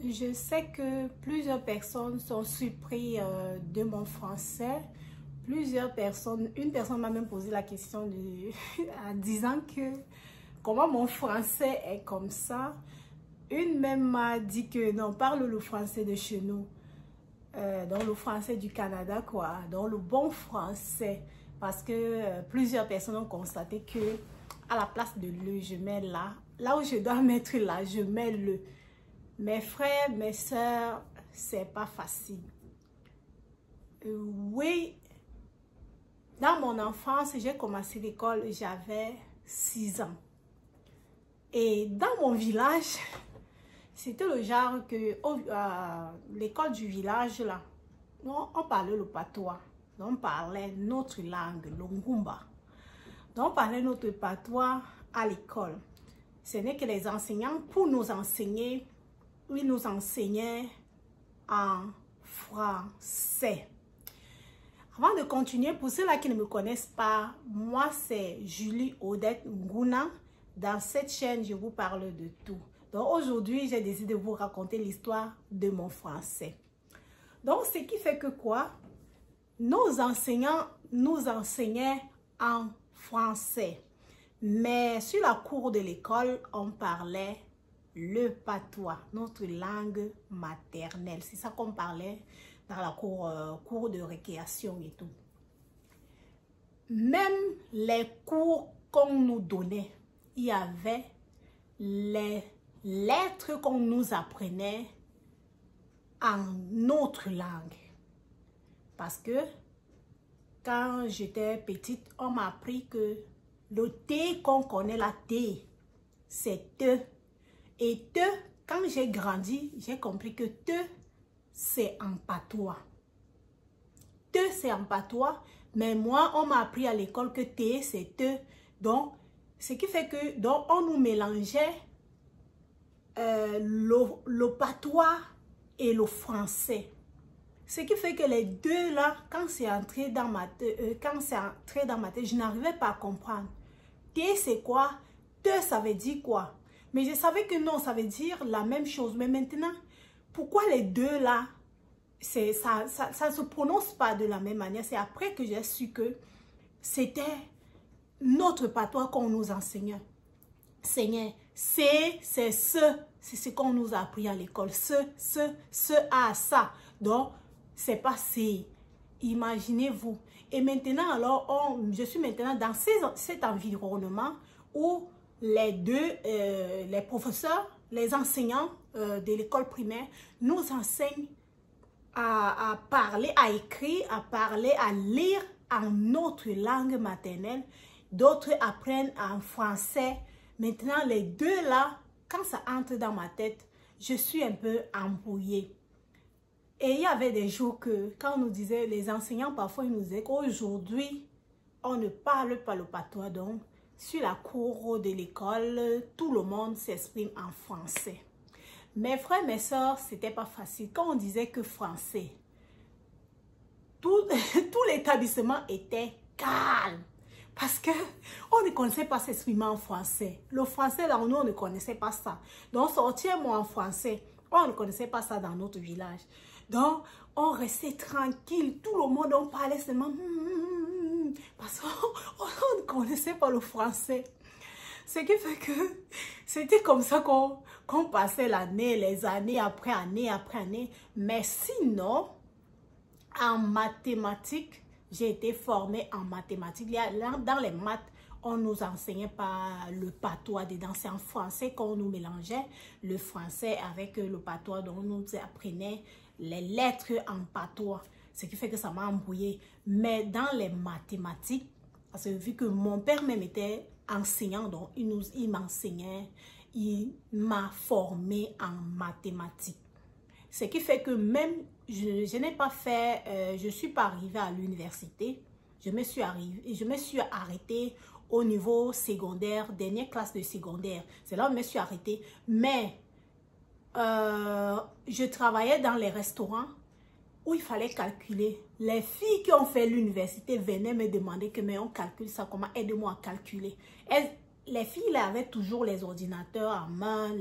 Je sais que plusieurs personnes sont surpris de mon français. Plusieurs personnes, une personne m'a même posé la question en disant que comment mon français est comme ça. Une même m'a dit que non, parle le français de chez nous, donc le français du Canada quoi, donc le bon français. Parce que plusieurs personnes ont constaté que à la place de le, je mets là. Là où je dois mettre là, je mets le. Mes frères, mes soeurs, c'est pas facile. Oui, dans mon enfance, j'ai commencé l'école, j'avais 6 ans. Et dans mon village, c'était le genre que l'école du village, là, on parlait le patois. On parlait notre langue, le ngumba. Donc, on parlait notre patois à l'école. Ce n'est que les enseignants, pour nous enseigner, ils nous enseignaient en français. Avant de continuer, pour ceux-là qui ne me connaissent pas, moi c'est Julie Odette Nguna. Dans cette chaîne, je vous parle de tout. Donc aujourd'hui, j'ai décidé de vous raconter l'histoire de mon français. Donc, ce qui fait que quoi? Nos enseignants nous enseignaient en français. Mais sur la cour de l'école, on parlait le patois, notre langue maternelle. C'est ça qu'on parlait dans la cour de récréation et tout. Même les cours qu'on nous donnait, il y avait les lettres qu'on nous apprenait en notre langue. Parce que quand j'étais petite, on m'a appris que le T qu'on connaît, la T, c'est te. Et te, quand j'ai grandi, j'ai compris que te, c'est en patois. Te, c'est en patois, mais moi, on m'a appris à l'école que te, c'est te. Donc, ce qui fait que, donc, on nous mélangeait le patois et le français. Ce qui fait que les deux là, quand c'est entré dans ma tête, je n'arrivais pas à comprendre. Te, c'est quoi? Te, ça veut dire quoi? Mais je savais que non, ça veut dire la même chose. Mais maintenant, pourquoi les deux là, ça ne se prononce pas de la même manière? C'est après que j'ai su que c'était notre patois qu'on nous enseignait. C'est ce qu'on nous a appris à l'école. Ça. Donc, c'est pas c'est. Imaginez-vous. Et maintenant, alors, je suis maintenant dans cet environnement où les deux, les professeurs, les enseignants de l'école primaire nous enseignent à parler, à écrire, à parler, à lire en notre langue maternelle. D'autres apprennent en français. Maintenant, les deux là, quand ça entre dans ma tête, je suis un peu embrouillée. Et il y avait des jours que, quand on nous disait, les enseignants, parfois, ils nous disaient qu'aujourd'hui, on ne parle pas le patois. Donc, sur la cour de l'école, tout le monde s'exprime en français. Mes frères, mes soeurs, c'était pas facile. Quand on disait que français, tout l'établissement était calme. Parce que on ne connaissait pas s'exprimer en français. Le français, là, nous, on ne connaissait pas ça. Donc, sortir moi en français, on ne connaissait pas ça dans notre village. Donc, on restait tranquille. Tout le monde, on parlait seulement parce qu'on ne connaissait pas le français. Ce qui fait que c'était comme ça qu'on passait l'année, les années après année. Mais sinon, en mathématiques, j'ai été formée en mathématiques. Dans les maths, on ne nous enseignait pas le patois dedans. C'est en français qu'on nous mélangeait le français avec le patois. Donc, on nous apprenait les lettres en patois. Ce qui fait que ça m'a embrouillée. Mais dans les mathématiques, parce que vu que mon père même était enseignant, donc il m'enseignait, il m'a formée en mathématiques. Ce qui fait que même, je n'ai pas fait, je ne suis pas arrivée à l'université. Je me suis arrêtée au niveau secondaire, dernière classe de secondaire. C'est là où je me suis arrêtée. Mais je travaillais dans les restaurants où il fallait calculer. Les filles qui ont fait l'université venaient me demander que mais on calcule ça comment, aide-moi à calculer. les filles là, avaient toujours les ordinateurs en main,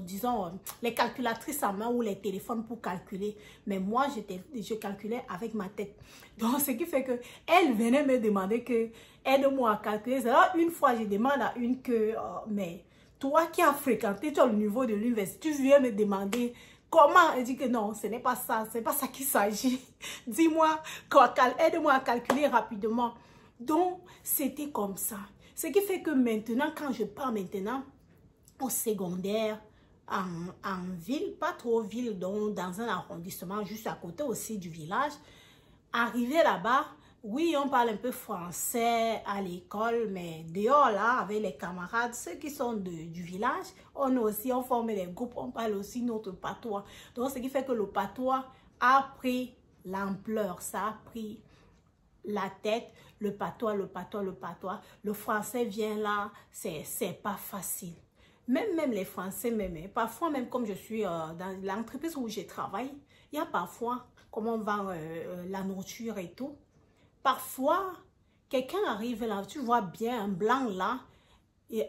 disons, les calculatrices en main ou les téléphones pour calculer. Mais moi, je calculais avec ma tête. Donc, ce qui fait que elle venait me demander que aide-moi à calculer. Alors, une fois, je demande à une que, mais toi qui as fréquenté, tu as le niveau de l'université, tu viens me demander comment. Elle dit que non, ce n'est pas ça, c'est pas ça qu'il s'agit. Dis-moi, aide-moi à calculer rapidement. Donc, c'était comme ça. Ce qui fait que maintenant, quand je pars maintenant au secondaire, en ville, pas trop ville, donc dans un arrondissement juste à côté aussi du village, arrivé là-bas, oui, on parle un peu français à l'école, mais dehors là, avec les camarades, ceux qui sont du village, on forme des groupes, on parle aussi notre patois. Donc, ce qui fait que le patois a pris l'ampleur, ça a pris la tête, le patois, le patois, le patois. Le français vient là, c'est pas facile. Même les Français, parfois même comme je suis dans l'entreprise où je travaille, il y a parfois, comme on vend la nourriture et tout, parfois, quelqu'un arrive là, tu vois bien un blanc là, et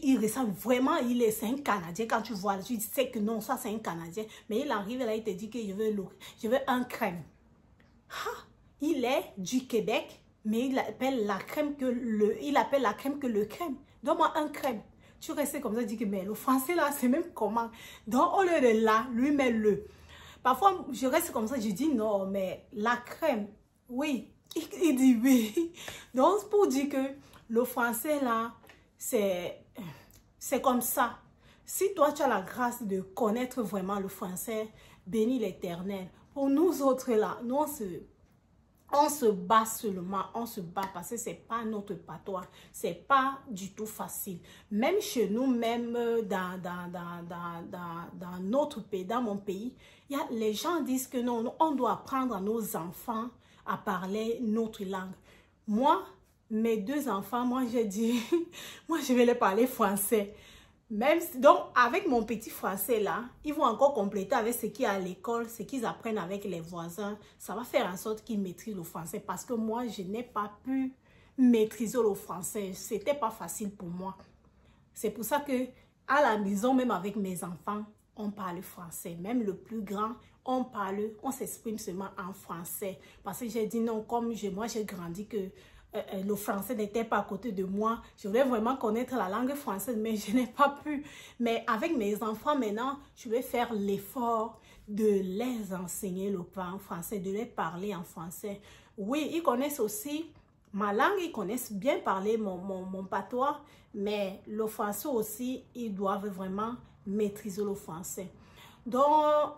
il ressemble vraiment, c'est un Canadien. Quand tu vois, tu sais que non, ça c'est un Canadien. Mais il arrive là, il te dit que je veux un crème. Ah, il est du Québec, mais il appelle la crème que le crème. Donne-moi un crème. Tu restes comme ça, dis que mais le français là, c'est même comment. Donc au lieu de là, lui met le. Parfois, je reste comme ça, je dis non, mais la crème, oui. Il dit oui. Donc pour dire que le français là, c'est comme ça. Si toi tu as la grâce de connaître vraiment le français, bénis l'Éternel. Pour nous autres là, nous on se bat seulement, on se bat parce que c'est pas notre patois, c'est pas du tout facile. Même chez nous, même dans notre pays, dans mon pays, les gens disent que non, on doit apprendre à nos enfants à parler notre langue. Moi, mes deux enfants, moi j'ai dit, moi je vais les parler français. Même donc, avec mon petit français là, ils vont encore compléter avec ce qu'il y a à l'école, ce qu'ils apprennent avec les voisins. Ça va faire en sorte qu'ils maîtrisent le français parce que moi, je n'ai pas pu maîtriser le français. C'était pas facile pour moi. C'est pour ça que à la maison, même avec mes enfants, on parle français. Même le plus grand, on s'exprime seulement en français. Parce que j'ai dit non, comme moi j'ai grandi que le français n'était pas à côté de moi. Je voulais vraiment connaître la langue française, mais je n'ai pas pu. Mais avec mes enfants maintenant, je vais faire l'effort de les enseigner le français, de les parler en français. Oui, ils connaissent aussi ma langue, ils connaissent bien parler mon patois, mais le français aussi, ils doivent vraiment maîtriser le français. Donc,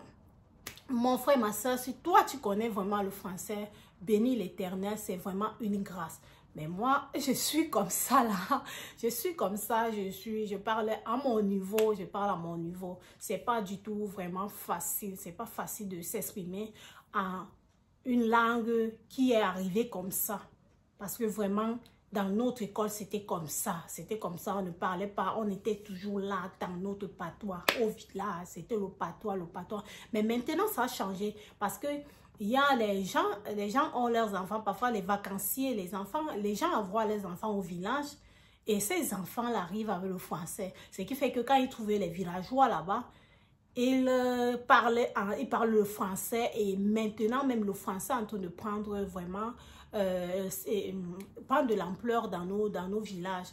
mon frère, ma soeur, si toi tu connais vraiment le français, bénis l'Éternel, c'est vraiment une grâce. Mais moi, je suis comme ça là. Je suis comme ça, je parle à mon niveau, je parle à mon niveau. C'est pas du tout vraiment facile. C'est pas facile de s'exprimer en une langue qui est arrivée comme ça. Parce que vraiment, dans notre école, c'était comme ça. C'était comme ça, on ne parlait pas. On était toujours là dans notre patois. Au village, c'était le patois, le patois. Mais maintenant, ça a changé parce que il y a les gens ont leurs enfants, parfois les vacanciers, les gens envoient les enfants au village et ces enfants-là arrivent avec le français. Ce qui fait que quand ils trouvaient les villageois là-bas, ils parlent le français et maintenant même le français est en train de prendre vraiment prendre de l'ampleur dans nos villages.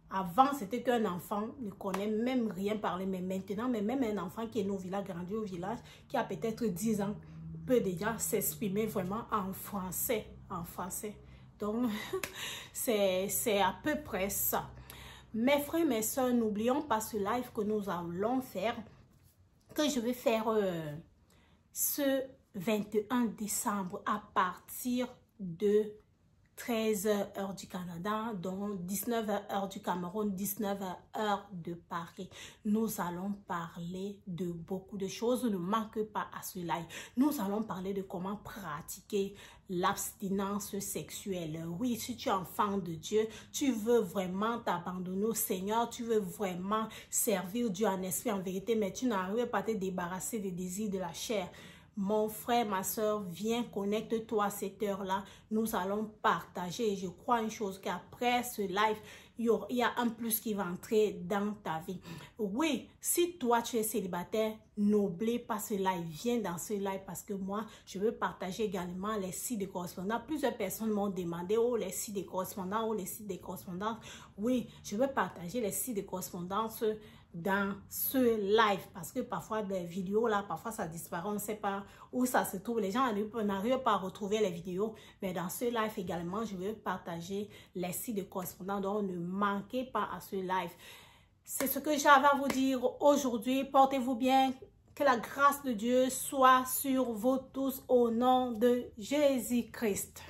Avant, c'était qu'un enfant ne connaît même rien parler, mais maintenant, même un enfant qui est né au village, grandi au village, qui a peut-être 10 ans, peut déjà s'exprimer vraiment en français. Donc, c'est à peu près ça. Mes frères, mes soeurs, n'oublions pas ce live que nous allons faire, que je vais faire ce 21 décembre à partir de 13h heure du Canada, donc 19h heure du Cameroun, 19h heure de Paris. Nous allons parler de beaucoup de choses. Ne manque pas à ce live. Nous allons parler de comment pratiquer l'abstinence sexuelle. Oui, si tu es enfant de Dieu, tu veux vraiment t'abandonner au Seigneur, tu veux vraiment servir Dieu en esprit, en vérité, mais tu n'arrives pas à te débarrasser des désirs de la chair. Mon frère, ma soeur, viens, connecte-toi à cette heure-là. Nous allons partager. Et je crois une chose, qu'après ce live, il y a un plus qui va entrer dans ta vie. Oui, si toi tu es célibataire, n'oublie pas ce live. Viens dans ce live parce que moi, je veux partager également les sites de correspondance. Plusieurs personnes m'ont demandé, oh, les sites de correspondance, oh, les sites de correspondance. Oui, je veux partager les sites de correspondance dans ce live parce que parfois des vidéos là, parfois ça disparaît, on ne sait pas où ça se trouve, les gens n'arrivent pas à retrouver les vidéos, mais dans ce live également, je veux partager les sites de correspondance, donc ne manquez pas à ce live. C'est ce que j'avais à vous dire aujourd'hui. Portez-vous bien, que la grâce de Dieu soit sur vous tous au nom de Jésus-Christ.